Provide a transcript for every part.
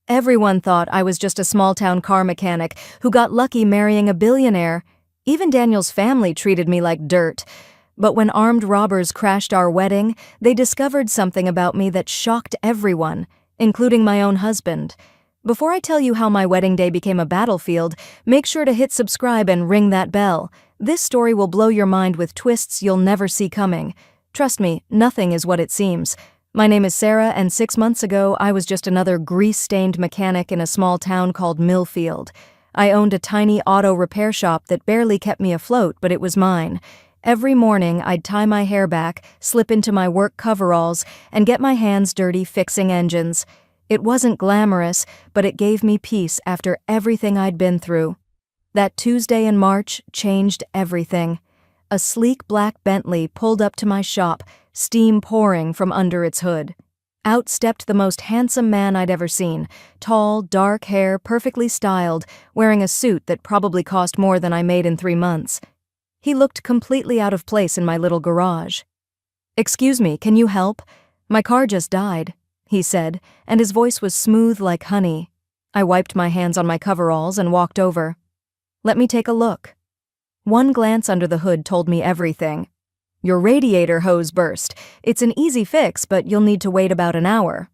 Everyone thought I was just a small-town car mechanic who got lucky marrying a billionaire. Even Daniel's family treated me like dirt. But when armed robbers crashed our wedding, they discovered something about me that shocked everyone, including my own husband. Before I tell you how my wedding day became a battlefield, make sure to hit subscribe and ring that bell. This story will blow your mind with twists you'll never see coming. Trust me, nothing is what it seems. My name is Sarah, and 6 months ago, I was just another grease-stained mechanic in a small town called Millfield. I owned a tiny auto repair shop that barely kept me afloat, but it was mine. Every morning, I'd tie my hair back, slip into my work coveralls, and get my hands dirty fixing engines. It wasn't glamorous, but it gave me peace after everything I'd been through. That Tuesday in March changed everything. A sleek black Bentley pulled up to my shop, steam pouring from under its hood. Out stepped the most handsome man I'd ever seen, tall, dark hair, perfectly styled, wearing a suit that probably cost more than I made in 3 months. He looked completely out of place in my little garage. "Excuse me, can you help? My car just died," he said, and his voice was smooth like honey. I wiped my hands on my coveralls and walked over. "Let me take a look." One glance under the hood told me everything. "Your radiator hose burst. It's an easy fix, but you'll need to wait about an hour."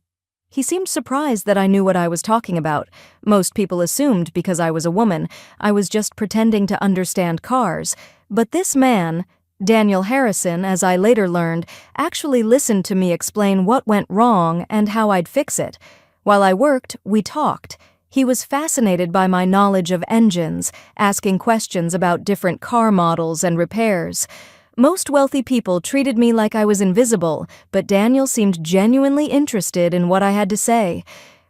He seemed surprised that I knew what I was talking about. Most people assumed because I was a woman, I was just pretending to understand cars. But this man, Daniel Harrison, as I later learned, actually listened to me explain what went wrong and how I'd fix it. While I worked, we talked. He was fascinated by my knowledge of engines, asking questions about different car models and repairs. Most wealthy people treated me like I was invisible, but Daniel seemed genuinely interested in what I had to say.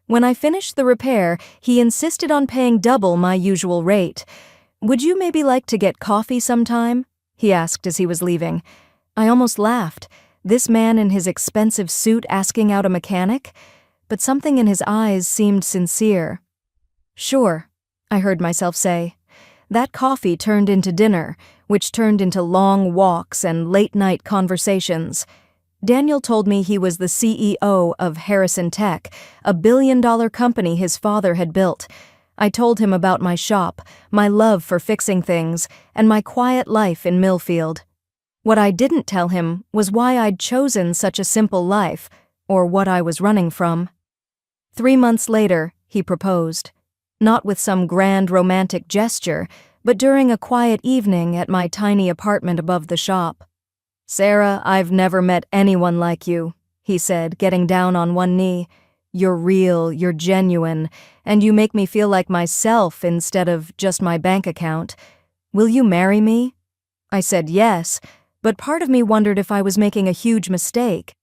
When I finished the repair, he insisted on paying double my usual rate. "Would you maybe like to get coffee sometime?" he asked as he was leaving. I almost laughed. This man in his expensive suit asking out a mechanic? But something in his eyes seemed sincere. "Sure," I heard myself say. That coffee turned into dinner, which turned into long walks and late-night conversations. Daniel told me he was the CEO of Harrison Tech, a billion-dollar company his father had built. I told him about my shop, my love for fixing things, and my quiet life in Millfield. What I didn't tell him was why I'd chosen such a simple life, or what I was running from. 3 months later, he proposed. Not with some grand romantic gesture, but during a quiet evening at my tiny apartment above the shop. "Sarah, I've never met anyone like you," he said, getting down on one knee. "You're real, you're genuine, and you make me feel like myself instead of just my bank account. Will you marry me?" I said yes, but part of me wondered if I was making a huge mistake.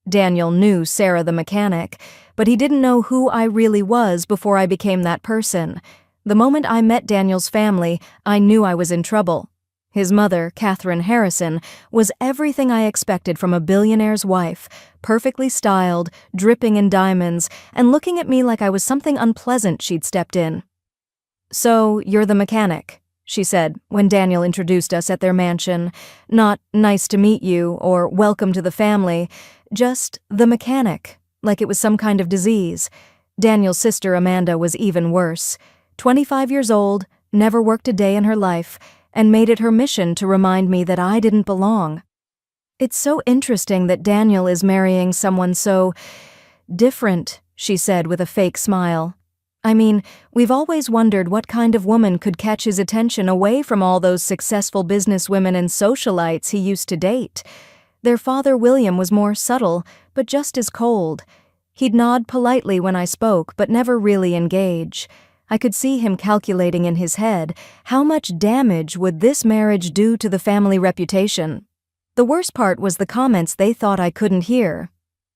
Daniel knew Sarah the mechanic, but he didn't know who I really was before I became that person. The moment I met Daniel's family, I knew I was in trouble. His mother, Catherine Harrison, was everything I expected from a billionaire's wife, perfectly styled, dripping in diamonds, and looking at me like I was something unpleasant she'd stepped in. "So, you're the mechanic," she said when Daniel introduced us at their mansion. Not "nice to meet you" or "welcome to the family," just "the mechanic," like it was some kind of disease. Daniel's sister Amanda was even worse. 25 years old, never worked a day in her life, and made it her mission to remind me that I didn't belong. "It's so interesting that Daniel is marrying someone so different," she said with a fake smile. "I mean, we've always wondered what kind of woman could catch his attention away from all those successful businesswomen and socialites he used to date. Their father, William, was more subtle, but just as cold. He'd nod politely when I spoke, but never really engage. I could see him calculating in his head, how much damage would this marriage do to the family reputation? The worst part was the comments they thought I couldn't hear.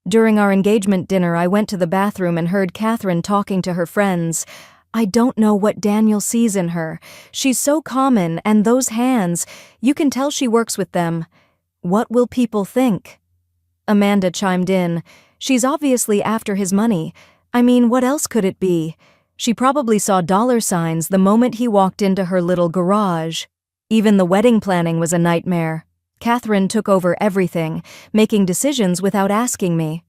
During our engagement dinner, I went to the bathroom and heard Catherine talking to her friends. "I don't know what Daniel sees in her. She's so common, and those hands, you can tell she works with them. What will people think?" Amanda chimed in. "She's obviously after his money. I mean, what else could it be? She probably saw dollar signs the moment he walked into her little garage. Even the wedding planning was a nightmare. Catherine took over everything, making decisions without asking me.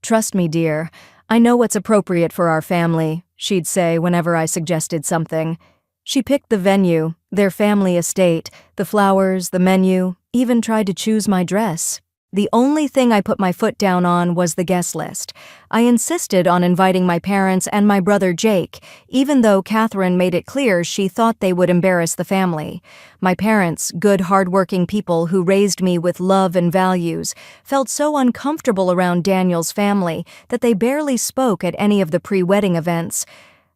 Trust me, dear, I know what's appropriate for our family. she'd say whenever I suggested something. She picked the venue, their family estate, the flowers, the menu, even tried to choose my dress. The only thing I put my foot down on was the guest list. I insisted on inviting my parents and my brother Jake, even though Catherine made it clear she thought they would embarrass the family. My parents, good, hard-working people who raised me with love and values, felt so uncomfortable around Daniel's family that they barely spoke at any of the pre-wedding events.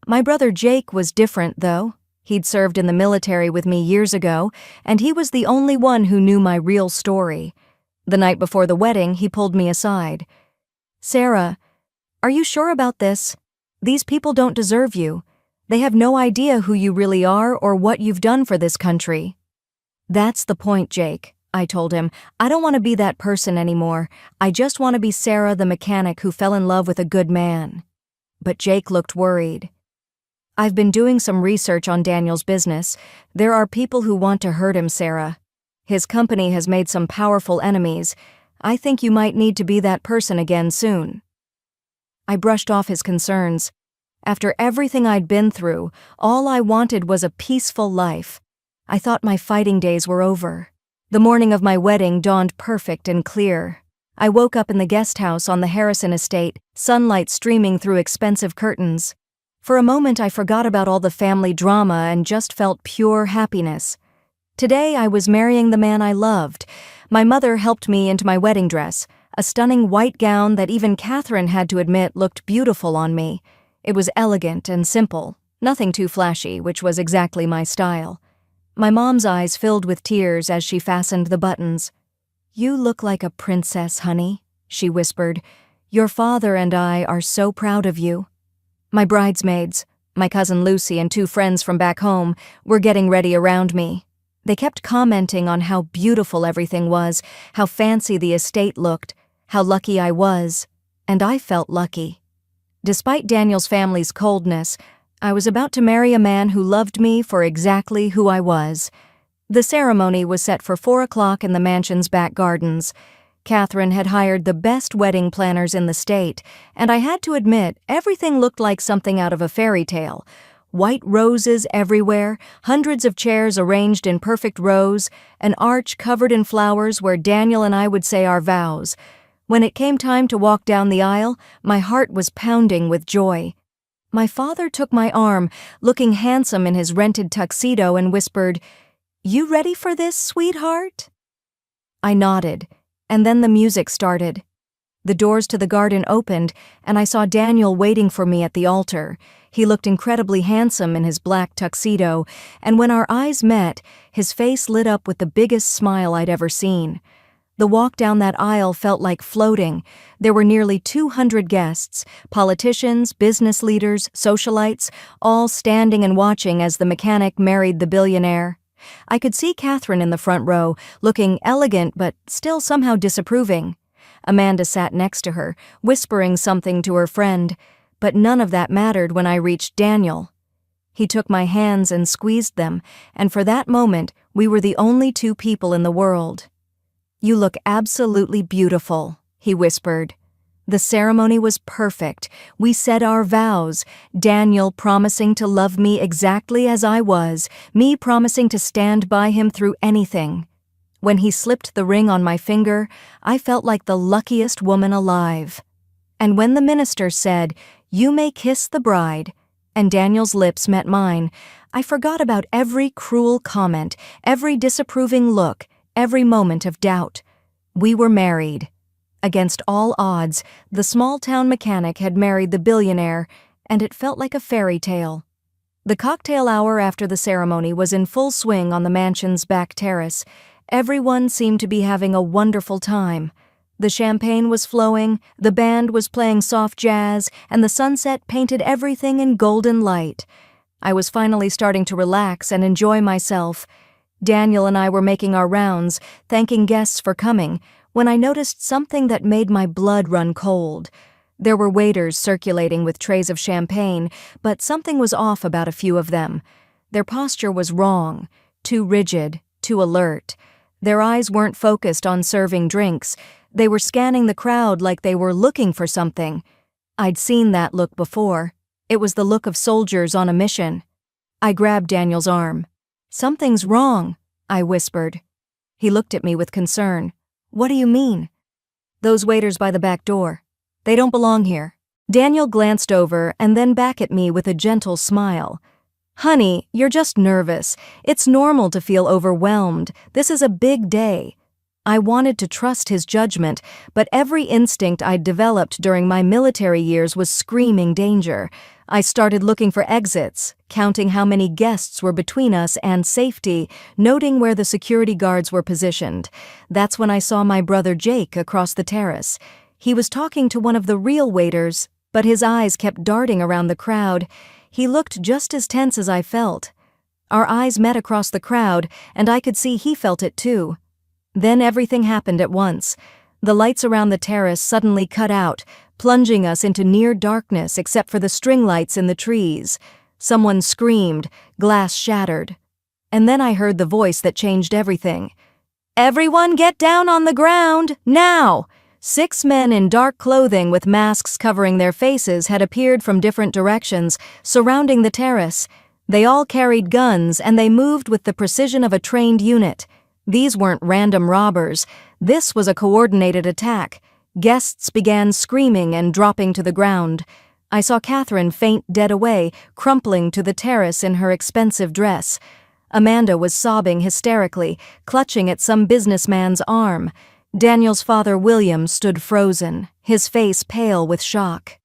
My brother Jake was different, though. He'd served in the military with me years ago, and he was the only one who knew my real story. The night before the wedding, he pulled me aside. "Sarah, are you sure about this? These people don't deserve you. They have no idea who you really are or what you've done for this country." "That's the point, Jake," I told him. "I don't want to be that person anymore. I just want to be Sarah, the mechanic who fell in love with a good man." But Jake looked worried. "I've been doing some research on Daniel's business. There are people who want to hurt him, Sarah. His company has made some powerful enemies. I think you might need to be that person again soon." I brushed off his concerns. After everything I'd been through, all I wanted was a peaceful life. I thought my fighting days were over. The morning of my wedding dawned perfect and clear. I woke up in the guest house on the Harrison estate, sunlight streaming through expensive curtains. For a moment I forgot about all the family drama and just felt pure happiness. Today I was marrying the man I loved. My mother helped me into my wedding dress, a stunning white gown that even Catherine had to admit looked beautiful on me. It was elegant and simple, nothing too flashy, which was exactly my style. My mom's eyes filled with tears as she fastened the buttons. "You look like a princess, honey," she whispered. "Your father and I are so proud of you." My bridesmaids, my cousin Lucy and 2 friends from back home, were getting ready around me. They kept commenting on how beautiful everything was, how fancy the estate looked, how lucky I was, and I felt lucky. Despite Daniel's family's coldness, I was about to marry a man who loved me for exactly who I was. The ceremony was set for 4 o'clock in the mansion's back gardens. Catherine had hired the best wedding planners in the state, and I had to admit everything looked like something out of a fairy tale. White roses everywhere, hundreds of chairs arranged in perfect rows, an arch covered in flowers where Daniel and I would say our vows. When it came time to walk down the aisle, my heart was pounding with joy. My father took my arm, looking handsome in his rented tuxedo, and whispered, "You ready for this, sweetheart?" I nodded, and then the music started. The doors to the garden opened, and I saw Daniel waiting for me at the altar. He looked incredibly handsome in his black tuxedo, and when our eyes met, his face lit up with the biggest smile I'd ever seen. The walk down that aisle felt like floating. There were nearly 200 guests, politicians, business leaders, socialites, all standing and watching as the mechanic married the billionaire. I could see Catherine in the front row, looking elegant but still somehow disapproving. Amanda sat next to her, whispering something to her friend, but none of that mattered when I reached Daniel. He took my hands and squeezed them, and for that moment, we were the only 2 people in the world. "You look absolutely beautiful," he whispered. The ceremony was perfect. We said our vows, Daniel promising to love me exactly as I was, me promising to stand by him through anything. When he slipped the ring on my finger, I felt like the luckiest woman alive. And when the minister said, "You may kiss the bride," and Daniel's lips met mine, I forgot about every cruel comment, every disapproving look, every moment of doubt. We were married. Against all odds, the small-town mechanic had married the billionaire, and it felt like a fairy tale. The cocktail hour after the ceremony was in full swing on the mansion's back terrace. Everyone seemed to be having a wonderful time. The champagne was flowing, the band was playing soft jazz, and the sunset painted everything in golden light. I was finally starting to relax and enjoy myself. Daniel and I were making our rounds, thanking guests for coming, when I noticed something that made my blood run cold. There were waiters circulating with trays of champagne, but something was off about a few of them. Their posture was wrong, too rigid, too alert. Their eyes weren't focused on serving drinks. They were scanning the crowd like they were looking for something. I'd seen that look before. It was the look of soldiers on a mission. I grabbed Daniel's arm. "Something's wrong," I whispered. He looked at me with concern. "What do you mean?" "Those waiters by the back door. They don't belong here." Daniel glanced over and then back at me with a gentle smile. "Honey, you're just nervous. It's normal to feel overwhelmed. This is a big day." I wanted to trust his judgment, but every instinct I'd developed during my military years was screaming danger. I started looking for exits, counting how many guests were between us and safety, noting where the security guards were positioned. That's when I saw my brother Jake across the terrace. He was talking to one of the real waiters, but his eyes kept darting around the crowd. He looked just as tense as I felt. Our eyes met across the crowd, and I could see he felt it too. Then everything happened at once. The lights around the terrace suddenly cut out, plunging us into near darkness except for the string lights in the trees. Someone screamed, glass shattered. And then I heard the voice that changed everything. "Everyone get down on the ground, now!" 6 men in dark clothing with masks covering their faces had appeared from different directions, surrounding the terrace. They all carried guns and they moved with the precision of a trained unit. These weren't random robbers. This was a coordinated attack. Guests began screaming and dropping to the ground. I saw Catherine faint dead away, crumpling to the terrace in her expensive dress. Amanda was sobbing hysterically, clutching at some businessman's arm. Daniel's father, William, stood frozen, his face pale with shock.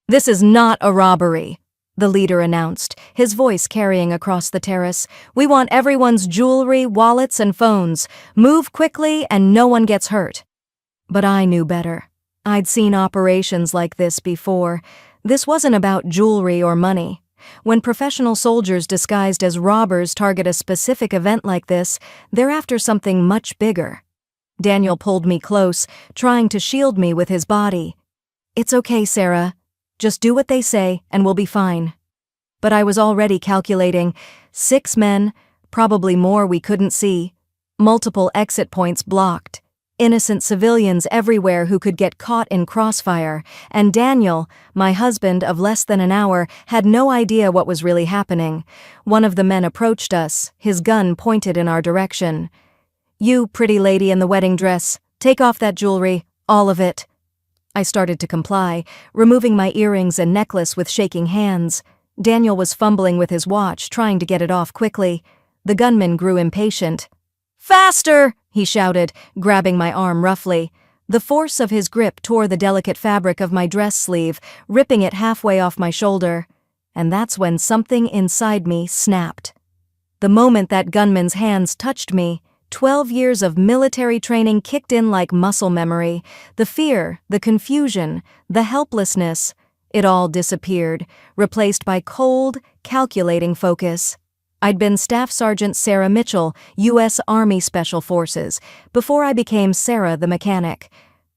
"This is not a robbery," the leader announced, his voice carrying across the terrace. "We want everyone's jewelry, wallets, and phones. Move quickly and no one gets hurt." But I knew better. I'd seen operations like this before. This wasn't about jewelry or money. When professional soldiers disguised as robbers target a specific event like this, they're after something much bigger. Daniel pulled me close, trying to shield me with his body. "It's okay, Sarah. Just do what they say and we'll be fine." But I was already calculating. 6 men, probably more we couldn't see. Multiple exit points blocked. Innocent civilians everywhere who could get caught in crossfire. And Daniel, my husband of less than an hour, had no idea what was really happening. One of the men approached us, his gun pointed in our direction. "You, pretty lady in the wedding dress, take off that jewelry, all of it." I started to comply, removing my earrings and necklace with shaking hands. Daniel was fumbling with his watch, trying to get it off quickly. The gunman grew impatient. "Faster!" he shouted, grabbing my arm roughly. The force of his grip tore the delicate fabric of my dress sleeve, ripping it halfway off my shoulder. And that's when something inside me snapped. The moment that gunman's hands touched me, 12 years of military training kicked in like muscle memory. The fear, the confusion, the helplessness, it all disappeared, replaced by cold, calculating focus. I'd been Staff Sergeant Sarah Mitchell, U.S. Army Special Forces, before I became Sarah the mechanic.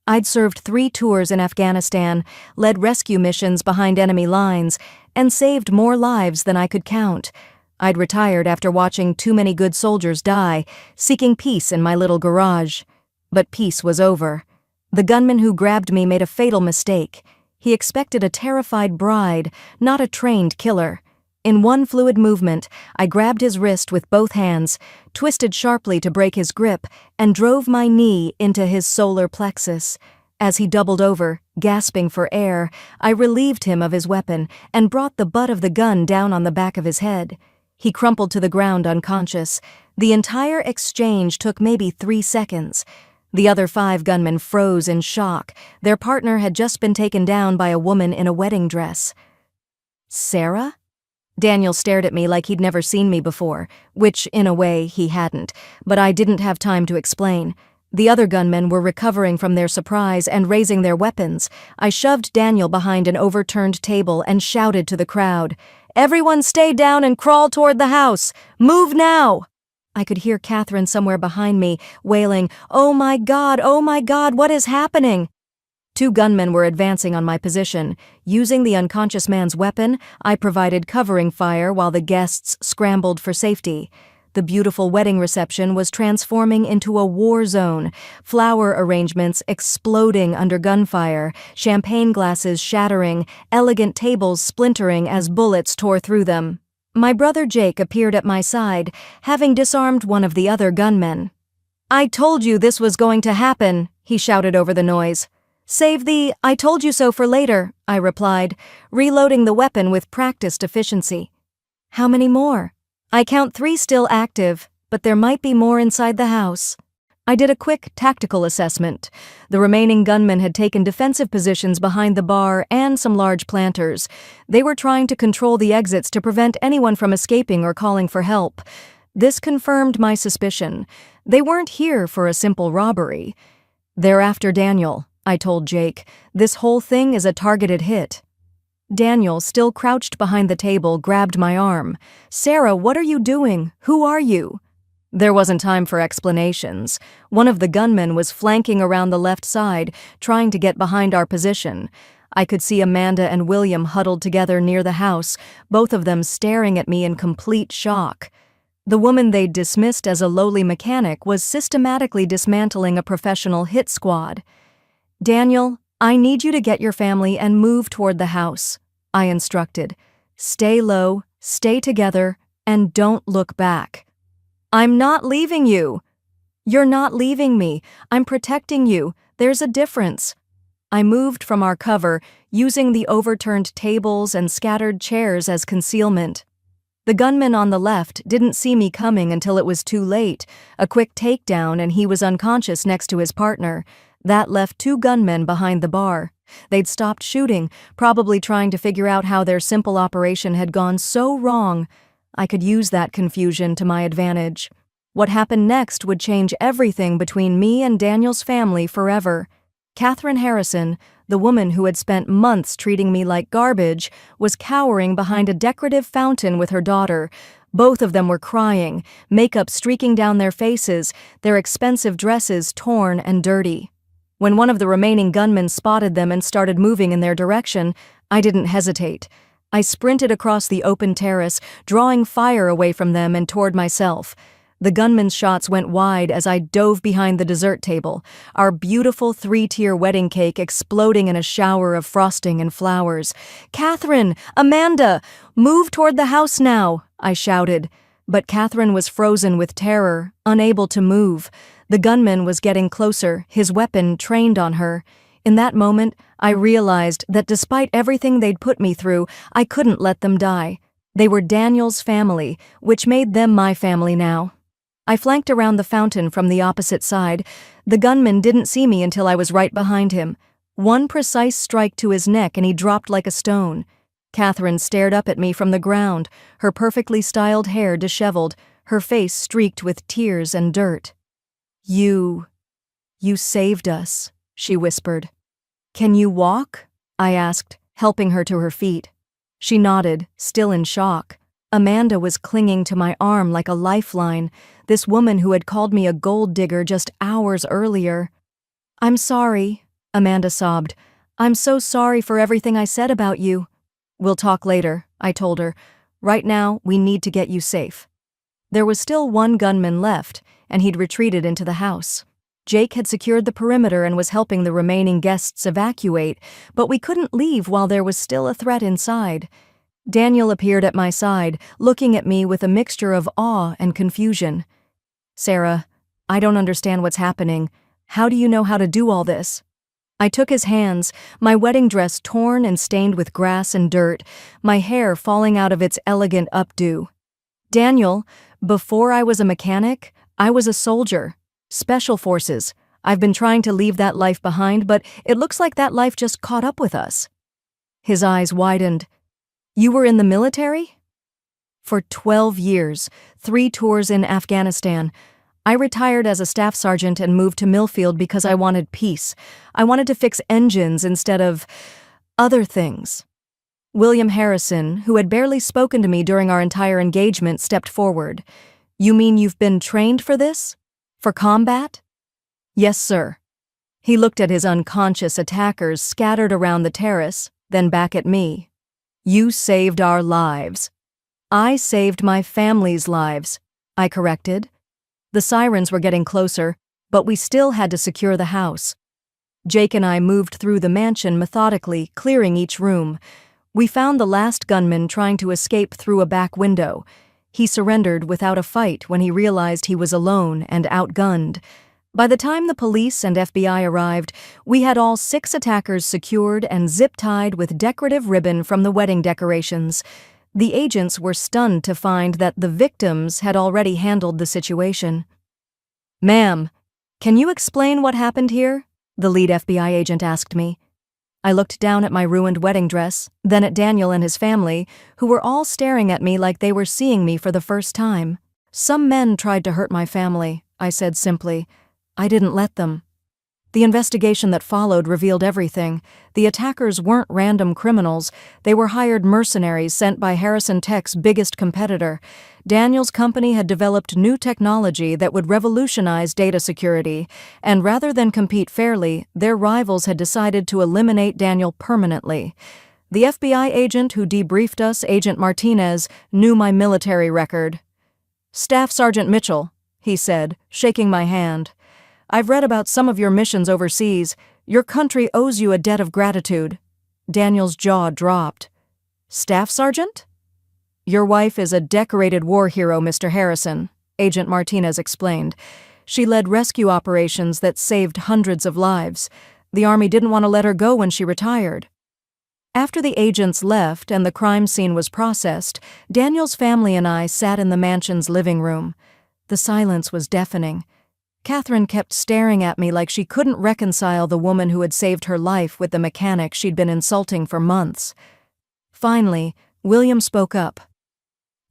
I'd served 3 tours in Afghanistan, led rescue missions behind enemy lines, and saved more lives than I could count. I'd retired after watching too many good soldiers die, seeking peace in my little garage. But peace was over. The gunman who grabbed me made a fatal mistake. He expected a terrified bride, not a trained killer. In one fluid movement, I grabbed his wrist with both hands, twisted sharply to break his grip, and drove my knee into his solar plexus. As he doubled over, gasping for air, I relieved him of his weapon and brought the butt of the gun down on the back of his head. He crumpled to the ground unconscious. The entire exchange took maybe 3 seconds. The other 5 gunmen froze in shock. Their partner had just been taken down by a woman in a wedding dress. "Sarah?" Daniel stared at me like he'd never seen me before, which, in a way, he hadn't, but I didn't have time to explain. The other gunmen were recovering from their surprise and raising their weapons. I shoved Daniel behind an overturned table and shouted to the crowd, "Everyone stay down and crawl toward the house! Move now!" I could hear Catherine somewhere behind me, wailing, oh my God, what is happening?" 2 gunmen were advancing on my position. Using the unconscious man's weapon, I provided covering fire while the guests scrambled for safety. The beautiful wedding reception was transforming into a war zone, flower arrangements exploding under gunfire, champagne glasses shattering, elegant tables splintering as bullets tore through them. My brother Jake appeared at my side, having disarmed one of the other gunmen. "I told you this was going to happen," he shouted over the noise. "Save the 'I told you so' for later," I replied, reloading the weapon with practiced efficiency. "How many more?" "I count 3 still active, but there might be more inside the house." I did a quick tactical assessment. The remaining gunmen had taken defensive positions behind the bar and some large planters. They were trying to control the exits to prevent anyone from escaping or calling for help. This confirmed my suspicion. They weren't here for a simple robbery. "They're after Daniel," I told Jake. "This whole thing is a targeted hit." Daniel, still crouched behind the table, grabbed my arm. "Sarah, what are you doing? Who are you?" There wasn't time for explanations. One of the gunmen was flanking around the left side, trying to get behind our position. I could see Amanda and William huddled together near the house, both of them staring at me in complete shock. The woman they'd dismissed as a lowly mechanic was systematically dismantling a professional hit squad. "Daniel, I need you to get your family and move toward the house," I instructed. "Stay low, stay together, and don't look back." "I'm not leaving you." "You're not leaving me. I'm protecting you. There's a difference." I moved from our cover, using the overturned tables and scattered chairs as concealment. The gunman on the left didn't see me coming until it was too late. A quick takedown and he was unconscious next to his partner. That left 2 gunmen behind the bar. They'd stopped shooting, probably trying to figure out how their simple operation had gone so wrong. I could use that confusion to my advantage. What happened next would change everything between me and Daniel's family forever. Catherine Harrison, the woman who had spent months treating me like garbage, was cowering behind a decorative fountain with her daughter. Both of them were crying, makeup streaking down their faces, their expensive dresses torn and dirty. When one of the remaining gunmen spotted them and started moving in their direction, I didn't hesitate. I sprinted across the open terrace, drawing fire away from them and toward myself. The gunman's shots went wide as I dove behind the dessert table, our beautiful 3-tier wedding cake exploding in a shower of frosting and flowers. "Catherine! Amanda! Move toward the house now!" I shouted. But Catherine was frozen with terror, unable to move. The gunman was getting closer, his weapon trained on her. In that moment, I realized that despite everything they'd put me through, I couldn't let them die. They were Daniel's family, which made them my family now. I flanked around the fountain from the opposite side. The gunman didn't see me until I was right behind him. One precise strike to his neck and he dropped like a stone. Catherine stared up at me from the ground, her perfectly styled hair disheveled, her face streaked with tears and dirt. You saved us," she whispered. "Can you walk?" I asked, helping her to her feet. She nodded, still in shock. Amanda was clinging to my arm like a lifeline, this woman who had called me a gold digger just hours earlier. "I'm sorry," Amanda sobbed. "I'm so sorry for everything I said about you." "We'll talk later," I told her. "Right now, we need to get you safe." There was still one gunman left, and he'd retreated into the house. Jake had secured the perimeter and was helping the remaining guests evacuate, but we couldn't leave while there was still a threat inside. Daniel appeared at my side, looking at me with a mixture of awe and confusion. "Sarah, I don't understand what's happening. How do you know how to do all this?" I took his hands, my wedding dress torn and stained with grass and dirt, my hair falling out of its elegant updo. "Daniel, before I was a mechanic, I was a soldier. Special forces. I've been trying to leave that life behind, but it looks like that life just caught up with us." His eyes widened. "You were in the military?" "For 12 years, 3 tours in Afghanistan. I retired as a staff sergeant and moved to Millfield because I wanted peace. I wanted to fix engines instead of other things." William Harrison, who had barely spoken to me during our entire engagement, stepped forward. "You mean you've been trained for this? For combat?" "Yes, sir." He looked at his unconscious attackers scattered around the terrace, then back at me. "You saved our lives. I saved my family's lives. I corrected. The sirens were getting closer, but we still had to secure the house. Jake and I moved through the mansion methodically, clearing each room. We found the last gunman trying to escape through a back window. He surrendered without a fight when he realized he was alone and outgunned. By the time the police and FBI arrived, we had all 6 attackers secured and zip-tied with decorative ribbon from the wedding decorations. The agents were stunned to find that the victims had already handled the situation. "Ma'am, can you explain what happened here?" the lead FBI agent asked me. I looked down at my ruined wedding dress, then at Daniel and his family, who were all staring at me like they were seeing me for the first time. "Some men tried to hurt my family," I said simply. "I didn't let them." The investigation that followed revealed everything. The attackers weren't random criminals. They were hired mercenaries sent by Harrison Tech's biggest competitor. Daniel's company had developed new technology that would revolutionize data security, and rather than compete fairly, their rivals had decided to eliminate Daniel permanently. The FBI agent who debriefed us, Agent Martinez, knew my military record. "Staff Sergeant Mitchell," he said, shaking my hand. "I've read about some of your missions overseas. Your country owes you a debt of gratitude." Daniel's jaw dropped. "Staff Sergeant?" "Your wife is a decorated war hero, Mr. Harrison," Agent Martinez explained. "She led rescue operations that saved hundreds of lives. The Army didn't want to let her go when she retired." After the agents left and the crime scene was processed, Daniel's family and I sat in the mansion's living room. The silence was deafening. Catherine kept staring at me like she couldn't reconcile the woman who had saved her life with the mechanic she'd been insulting for months. Finally, William spoke up.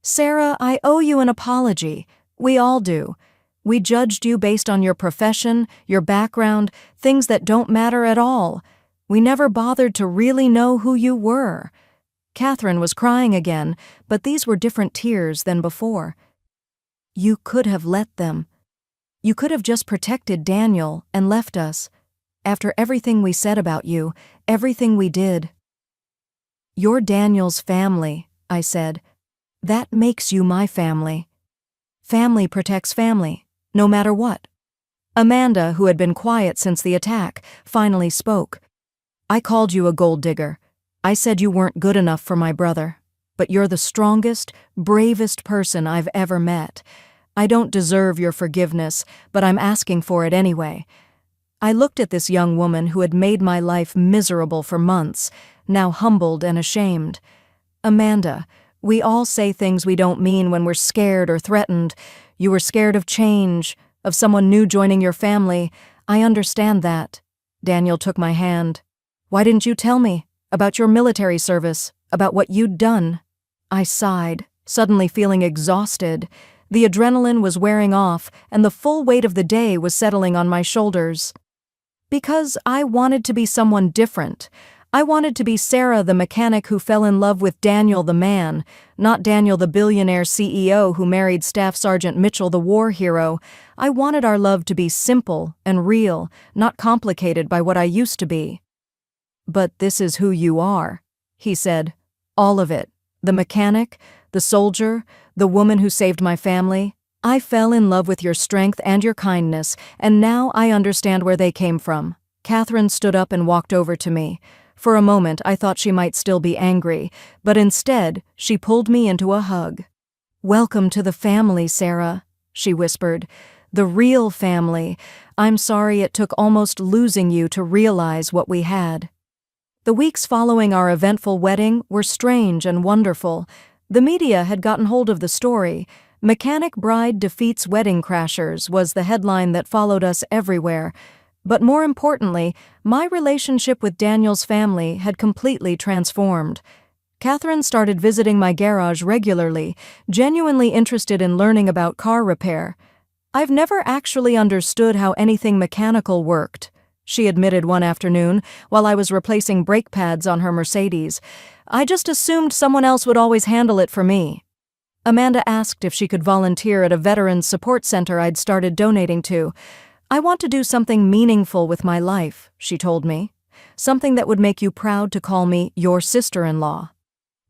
"Sarah, I owe you an apology. We all do. We judged you based on your profession, your background, things that don't matter at all. We never bothered to really know who you were." Catherine was crying again, but these were different tears than before. "You could have let them. You could have just protected Daniel and left us. After everything we said about you, everything we did." "You're Daniel's family," I said. "That makes you my family. Family protects family, no matter what." Amanda, who had been quiet since the attack, finally spoke. "I called you a gold digger. I said you weren't good enough for my brother. But you're the strongest, bravest person I've ever met. I don't deserve your forgiveness, but I'm asking for it anyway." I looked at this young woman who had made my life miserable for months, now humbled and ashamed. "Amanda, we all say things we don't mean when we're scared or threatened. You were scared of change, of someone new joining your family. I understand that." Daniel took my hand. "Why didn't you tell me about your military service, about what you'd done?" I sighed, suddenly feeling exhausted. The adrenaline was wearing off, and the full weight of the day was settling on my shoulders. "Because I wanted to be someone different. I wanted to be Sarah, the mechanic who fell in love with Daniel the man, not Daniel the billionaire CEO who married Staff Sergeant Mitchell the war hero. I wanted our love to be simple and real, not complicated by what I used to be." "But this is who you are," he said. "All of it. The mechanic, the soldier, the woman who saved my family. I fell in love with your strength and your kindness, and now I understand where they came from." Catherine stood up and walked over to me. For a moment, I thought she might still be angry, but instead, she pulled me into a hug. "Welcome to the family, Sarah," she whispered. "The real family. I'm sorry it took almost losing you to realize what we had." The weeks following our eventful wedding were strange and wonderful. The media had gotten hold of the story. "Mechanic Bride Defeats Wedding Crashers" was the headline that followed us everywhere. But more importantly, my relationship with Daniel's family had completely transformed. Catherine started visiting my garage regularly, genuinely interested in learning about car repair. "I've never actually understood how anything mechanical worked," she admitted one afternoon while I was replacing brake pads on her Mercedes. "I just assumed someone else would always handle it for me." Amanda asked if she could volunteer at a veterans support center I'd started donating to. "I want to do something meaningful with my life," she told me. "Something that would make you proud to call me your sister-in-law."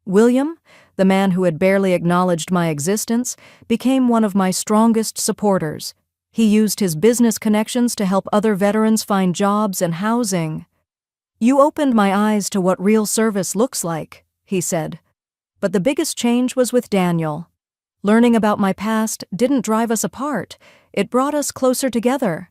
"William, the man who had barely acknowledged my existence, became one of my strongest supporters. He used his business connections to help other veterans find jobs and housing. "You opened my eyes to what real service looks like," he said. But the biggest change was with Daniel. Learning about my past didn't drive us apart, it brought us closer together.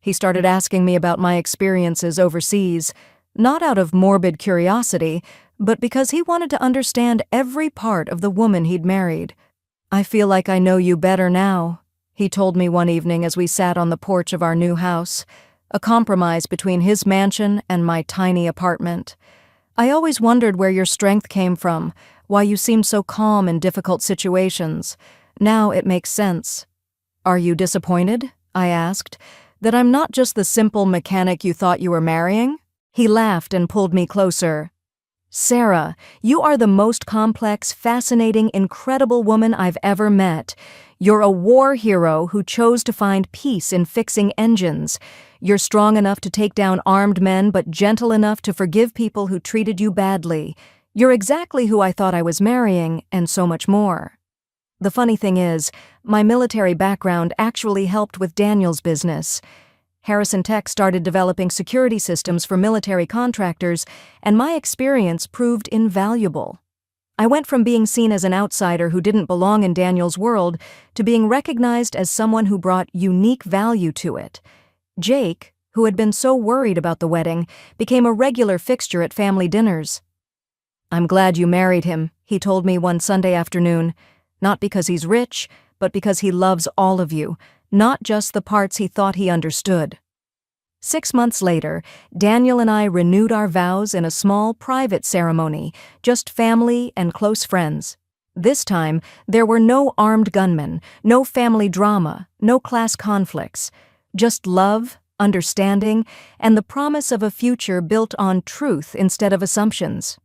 He started asking me about my experiences overseas, not out of morbid curiosity, but because he wanted to understand every part of the woman he'd married. "I feel like I know you better now," he told me one evening as we sat on the porch of our new house, a compromise between his mansion and my tiny apartment. "I always wondered where your strength came from, why you seemed so calm in difficult situations. Now it makes sense." "Are you disappointed?" I asked. "That I'm not just the simple mechanic you thought you were marrying?" He laughed and pulled me closer. "Sarah, you are the most complex, fascinating, incredible woman I've ever met. You're a war hero who chose to find peace in fixing engines. You're strong enough to take down armed men, but gentle enough to forgive people who treated you badly. You're exactly who I thought I was marrying, and so much more." The funny thing is, my military background actually helped with Daniel's business. Harrison Tech started developing security systems for military contractors, and my experience proved invaluable. I went from being seen as an outsider who didn't belong in Daniel's world to being recognized as someone who brought unique value to it. Jake, who had been so worried about the wedding, became a regular fixture at family dinners. "I'm glad you married him," he told me one Sunday afternoon. "Not because he's rich, but because he loves all of you, not just the parts he thought he understood." 6 months later, Daniel and I renewed our vows in a small, private ceremony, just family and close friends. This time, there were no armed gunmen, no family drama, no class conflicts, just love, understanding, and the promise of a future built on truth instead of assumptions.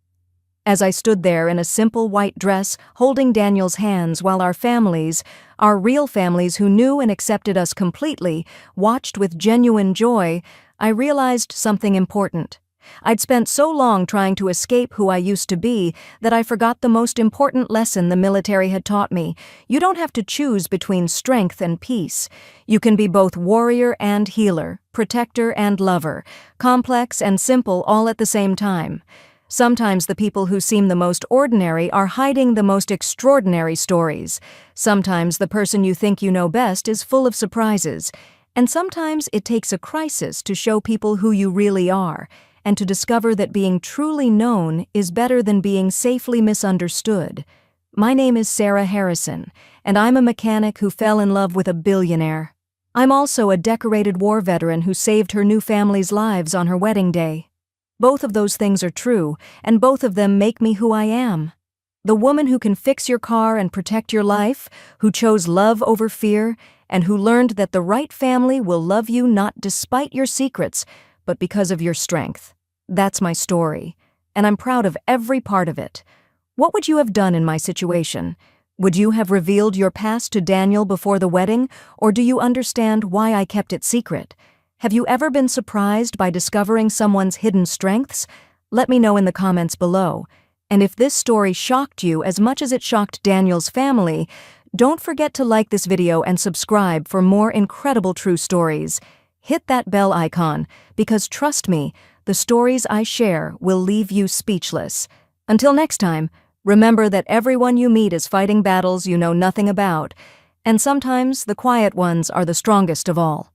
As I stood there in a simple white dress, holding Daniel's hands while our families, our real families who knew and accepted us completely, watched with genuine joy, I realized something important. I'd spent so long trying to escape who I used to be that I forgot the most important lesson the military had taught me. You don't have to choose between strength and peace. You can be both warrior and healer, protector and lover, complex and simple all at the same time. Sometimes the people who seem the most ordinary are hiding the most extraordinary stories. Sometimes the person you think you know best is full of surprises. And sometimes it takes a crisis to show people who you really are, and to discover that being truly known is better than being safely misunderstood. My name is Sarah Harrison, and I'm a mechanic who fell in love with a billionaire. I'm also a decorated war veteran who saved her new family's lives on her wedding day. Both of those things are true, and both of them make me who I am. The woman who can fix your car and protect your life, who chose love over fear, and who learned that the right family will love you not despite your secrets, but because of your strength. That's my story, and I'm proud of every part of it. What would you have done in my situation? Would you have revealed your past to Daniel before the wedding, or do you understand why I kept it secret? Have you ever been surprised by discovering someone's hidden strengths? Let me know in the comments below. And if this story shocked you as much as it shocked Daniel's family, don't forget to like this video and subscribe for more incredible true stories. Hit that bell icon, because trust me, the stories I share will leave you speechless. Until next time, remember that everyone you meet is fighting battles you know nothing about, and sometimes the quiet ones are the strongest of all.